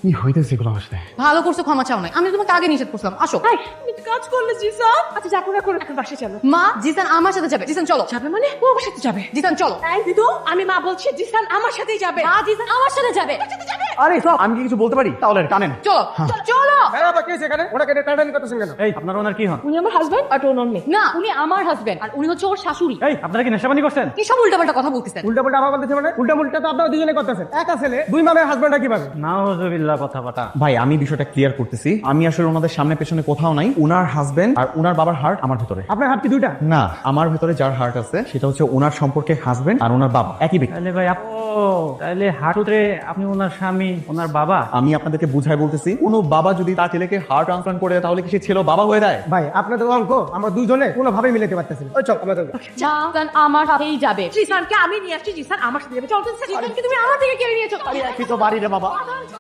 কি হইতেছে এগুলো আসলে? ভালো করছো, ক্ষমা চাও নাই। আমি তোমাকে আগে নিষেধ করছিলাম। আসো। তুমি কাজ করলে জিসান। আচ্ছা যা করে করো, এখন বাসায় চলো। মা, জিসান আমার সাথে যাবে। জিসান চলো। যাবে মানে ও আমার সাথে যাবে। জিসান চলো। তাই দিদু, আমি মা বলছি জিসান আমার সাথেই যাবে। মা, জিসান আমার সাথে যাবে। আরে সব আমি কি কিছু বলতে পারি? তাহলে টানেন। চলো চলো। হ্যাঁ বাবা, কি সেখানে ওনাকে টাটানি করতেছেন কেন? এই আপনার ওনার কি হন? উনি আমার হাজবেন্ড আর ওর মেয়ে। না, উনি আমার হাজবেন্ড আর উনি হচ্ছে ওর শাশুড়ি। এই আপনারা কি নেশাবানি করছেন? কি সব উল্টাপাল্টা কথা বলতেছেন? উল্টা পুল্টা আমার বলতেছে মানে? উল্টা পুল্টা তো আপনারা দুজনে করতেছেন। একা ছেলে দুই মামের হাজবেন্ডরা কিভাবে? নাউজুবিল্লাহ কথা বাটা। ভাই আমি বিষয়টা ক্লিয়ার করতেছি। আমি আসলে ওনাদের সামনে পেছনে কোথাও নাই। উনার হাজবেন্ড আর উনার বাবার হার্ট আমার ভেতরে। আপনার হাত কি দুইটা? না, আমার ভেতরে যার হার্ট আছে সেটা হচ্ছে ওনার সম্পর্কে হাজবেন্ড আর ওনার বাবা একই ব্যক্তি। তাহলে ভাই তাহলে হাঁটুতে আপনি ওনার স্বামী ওনার বাবা। আমি আপনাদেরকে বুঝাই বলতেছি, কোনো বাবা যদি তার ছেলেকে হার্ট ট্রান্সপ্লান্ট করে দেয় তাহলে কি সে ছেলে বাবা হয়ে যায়? ভাই আপনাদের অঙ্ক আমরা দুজনে কোনোভাবে মিলাতে পারতেছি না। ওই চল আমরা যাবো। জিসান আমার সাথেই যাবে। জিসানকে আমি নিয়ে আসছি, জিসান আমার সাথে যাবে। চল তো, জিসানকে তুমি আমার থেকে কেড়ে নিয়েছো। তো বাড়ি রে বাবা।